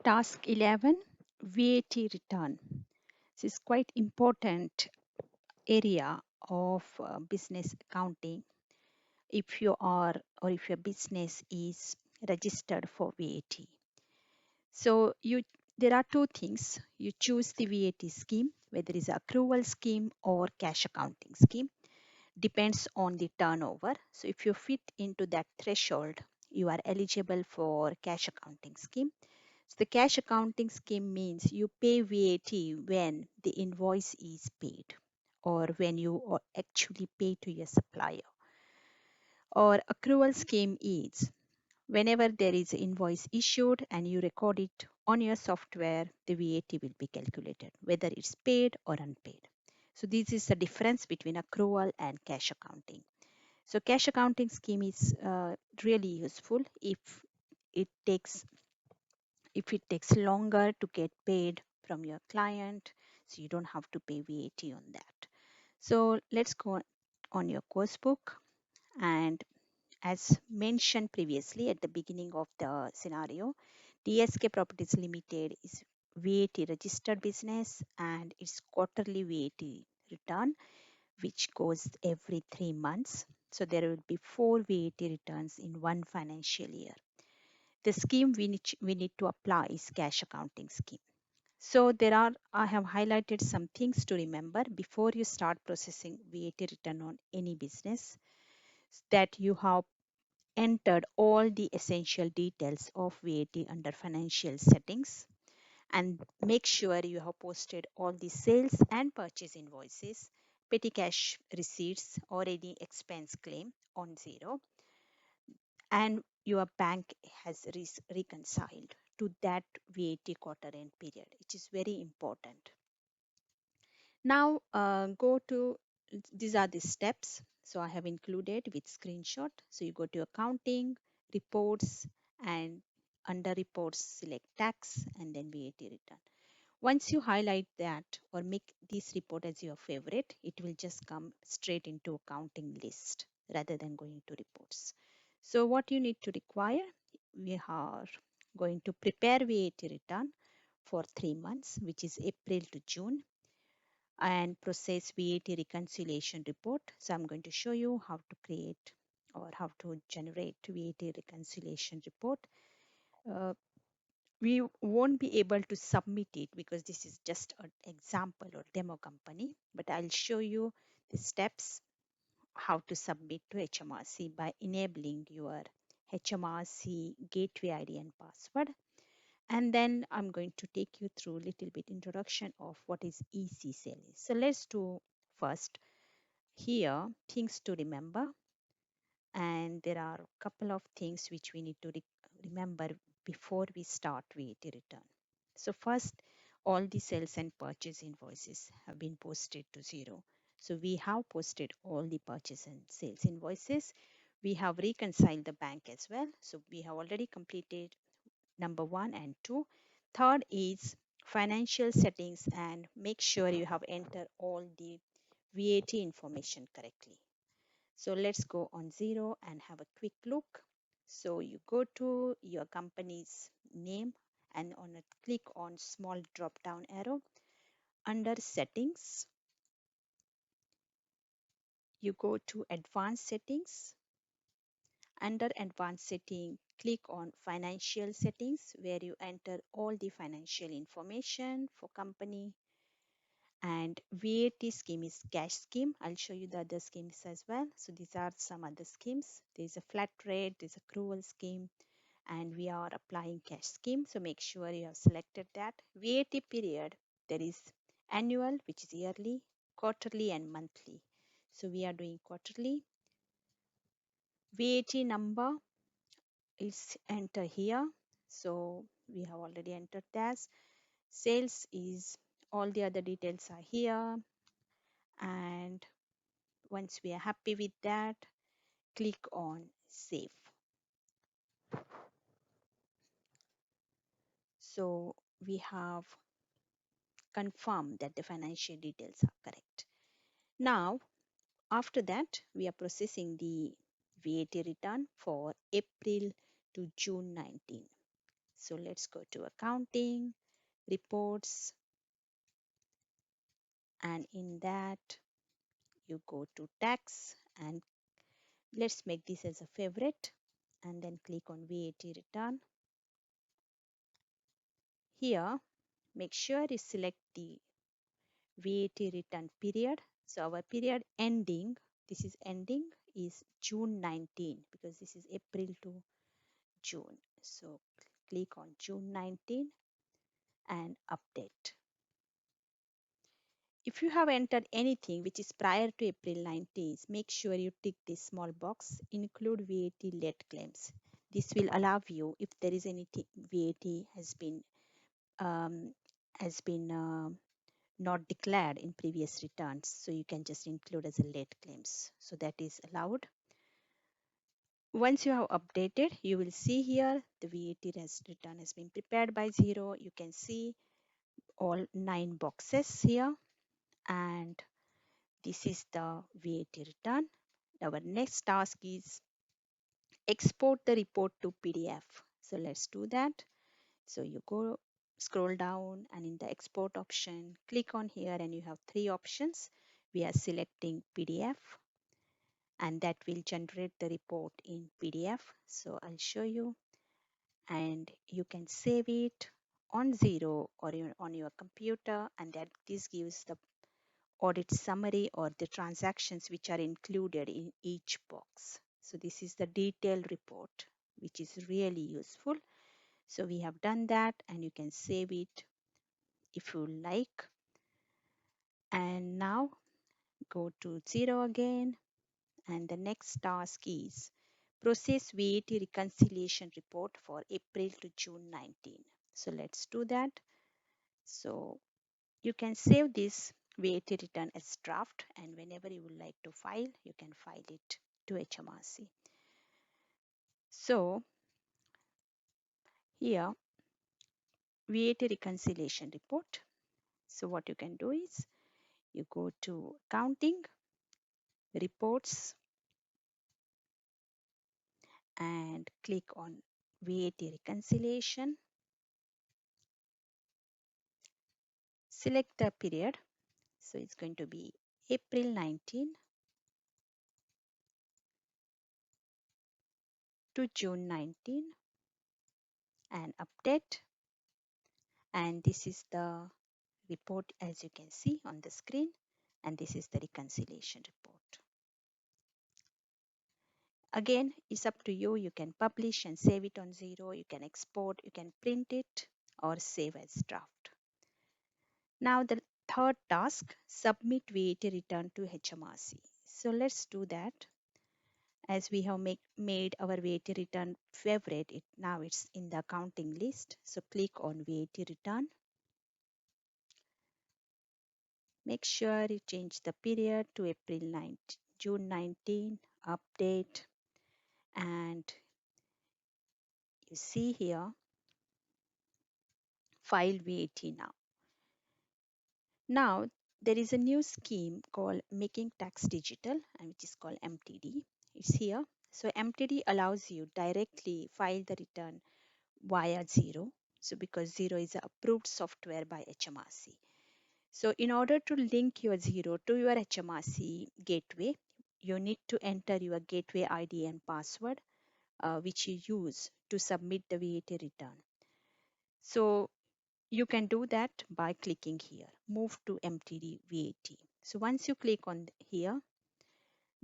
Task 11, VAT return. This is quite important area of business accounting if you are or if your business is registered for VAT. So there are two things. You choose the VAT scheme, whether it is accrual scheme or cash accounting scheme, depends on the turnover. So if you fit into that threshold, you are eligible for cash accounting scheme. So the cash accounting scheme means you pay VAT when the invoice is paid or when you actually pay to your supplier. Or accrual scheme is whenever there is an invoice issued and you record it on your software, the VAT will be calculated, whether it's paid or unpaid. So this is the difference between accrual and cash accounting. So cash accounting scheme is really useful it takes if it takes longer to get paid from your client, so you don't have to pay VAT on that. So let's go on your course book. And as mentioned previously at the beginning of the scenario, DSK Properties Limited is VAT registered business and its quarterly VAT return, which goes every 3 months. So there will be 4 VAT returns in one financial year. The scheme we need to apply is cash accounting scheme. So I have highlighted some things to remember before you start processing VAT return on any business, that you have entered all the essential details of VAT under financial settings, and make sure you have posted all the sales and purchase invoices, petty cash receipts or any expense claim on zero, and your bank has reconciled to that VAT quarter end period, which is very important. Now go to these are the steps. So I have included with screenshot. So you go to accounting, reports, and under reports select tax and then VAT return. Once you highlight that or make this report as your favorite, it will just come straight into accounting list rather than going to reports. So what you need to require, we are going to prepare VAT return for 3 months, which is April to June, and process VAT reconciliation report. So I'm going to show you how to create or how to generate VAT reconciliation report. We won't be able to submit it because this is just an example or demo company, but I'll show you the steps how to submit to HMRC by enabling your HMRC gateway ID and password. And then I'm going to take you through a little bit introduction of what is EC sale is. So let's do first here things to remember, and there are a couple of things which we need to remember before we start VAT return. So first, all the sales and purchase invoices have been posted to zero. So we have posted all the purchase and sales invoices. We have reconciled the bank as well. So we have already completed number 1 and 2. Third is financial settings, and make sure you have entered all the VAT information correctly. So let's go on zero and have a quick look. So you go to your company's name and click on small drop down arrow. Under settings, you go to advanced settings. Under advanced setting, click on financial settings where you enter all the financial information for company. And VAT scheme is cash scheme. I'll show you the other schemes as well. So these are some other schemes. There's a flat rate, there's a accrual scheme, and we are applying cash scheme. So make sure you have selected that. VAT period, there is annual, which is yearly, quarterly and monthly. So we are doing quarterly. VAT number is enter here. So we have already entered that. Sales is all the other details are here, and once we are happy with that, click on save. So we have confirmed that the financial details are correct. Now, after that, we are processing the VAT return for April to June 19. So let's go to accounting, reports, and in that you go to tax, and let's make this as a favorite and then click on VAT return. Here, make sure you select the VAT return period. So our period ending, this is ending is June 19 because this is April to June. So click on June 19 and update. If you have entered anything which is prior to April 19th, make sure you tick this small box, include VAT late claims. This will allow you if there is any VAT um, has been not declared in previous returns, so you can just include as a late claims. So that is allowed. Once you have updated, you will see here the VAT return has been prepared by Zero. You can see all 9 boxes here, and this is the VAT return. Our next task is export the report to PDF. So let's do that. So you go scroll down and in the export option, click on here and you have 3 options. We are selecting PDF and that will generate the report in PDF. So I'll show you, and you can save it on Zero or on your computer, and that this gives the audit summary or the transactions which are included in each box. So this is the detailed report, which is really useful. So we have done that and you can save it if you like. And now go to Zero again. And the next task is process VAT reconciliation report for April to June 19. So let's do that. So you can save this VAT return as draft, and whenever you would like to file, you can file it to HMRC. So here, VAT reconciliation report. So what you can do is you go to accounting, reports, and click on VAT reconciliation. Select the period. So it's going to be April 19 to June 19 and update. And this is the report as you can see on the screen, and this is the reconciliation report. Again, it's up to you. You can publish and save it on Zero. You can export, you can print it or save as draft. Now the third task, submit VAT return to HMRC. So let's do that. As we have made our VAT return favorite, now it's in the accounting list. So click on VAT return. Make sure you change the period to April 9, June 19, update, and you see here file VAT now. Now there is a new scheme called Making Tax Digital, and which is called MTD. It's here. So MTD allows you directly file the return via Zero. So because Zero is an approved software by HMRC. So in order to link your Zero to your HMRC gateway, you need to enter your gateway ID and password, which you use to submit the VAT return. So you can do that by clicking here, move to MTD VAT. So once you click on here,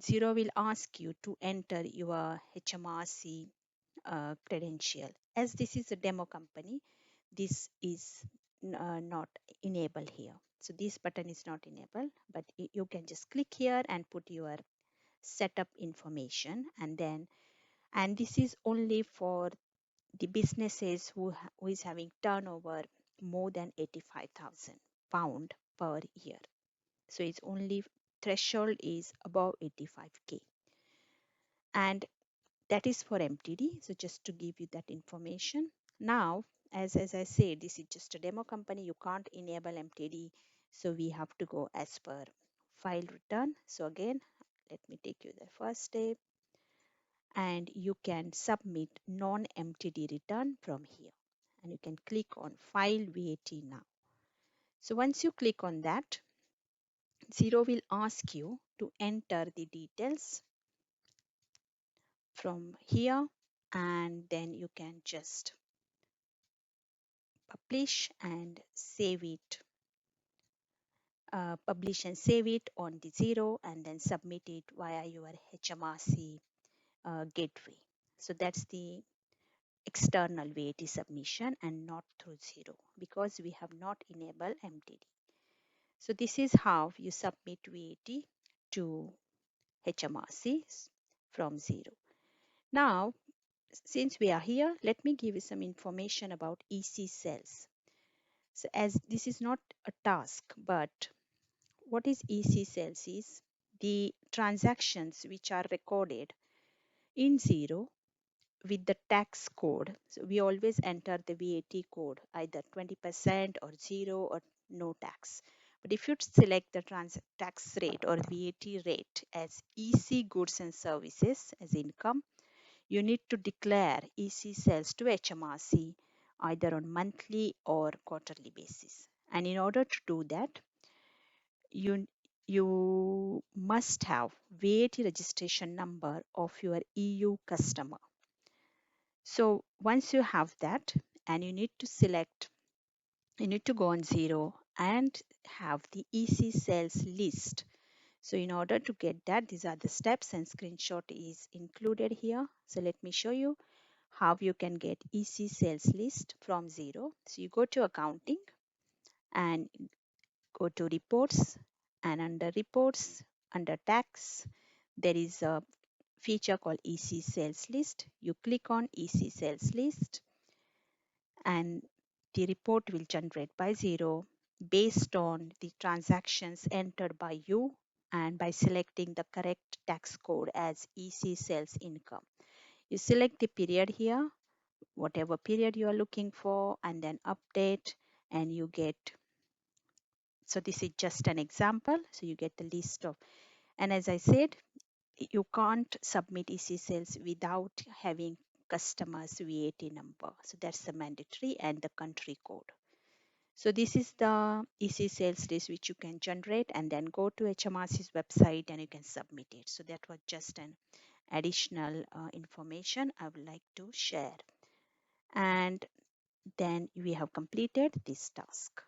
Zero will ask you to enter your HMRC credential. As this is a demo company, this is not enabled here. So this button is not enabled, but you can just click here and put your setup information, and this is only for the businesses who is having turnover more than 85,000 pound per year. So its only threshold is above 85k, and that is for MTD. So just to give you that information. Now, as I said, this is just a demo company. You can't enable MTD. So we have to go as per file return. So again, let me take you the first step, and you can submit non-MTD return from here. and you can click on File VAT Now. So once you click on that, Xero will ask you to enter the details from here, and then you can just publish and save it. Publish and save it on the Xero and then submit it via your HMRC gateway. So that's the external VAT submission and not through Xero because we have not enabled MTD. So this is how you submit VAT to HMRC from Xero. Now, since we are here, let me give you some information about EC cells. So as this is not a task, but what is EC cells is the transactions which are recorded in Xero with the tax code. So we always enter the VAT code, either 20% or 0 or no tax. But if you select the tax rate or VAT rate as EC goods and services as income, you need to declare EC sales to HMRC either on monthly or quarterly basis. And in order to do that, you must have VAT registration number of your EU customer. So once you have that, and you need to select, you need to go on Xero and have the EC sales list. So in order to get that, these are the steps and screenshot is included here. So let me show you how you can get EC sales list from Xero. So you go to accounting and go to reports, and under reports, under tax, there is a feature called EC sales list. You click on EC sales list and the report will generate by Xero based on the transactions entered by you and by selecting the correct tax code as EC sales income. You select the period here, whatever period you are looking for, and then update, and you get, so this is just an example. So you get the list of, and as I said, you can't submit EC sales without having customers VAT number. So that's the mandatory and the country code. So this is the EC sales list which you can generate and then go to HMRC's website and you can submit it. So that was just an additional information I would like to share. And then we have completed this task.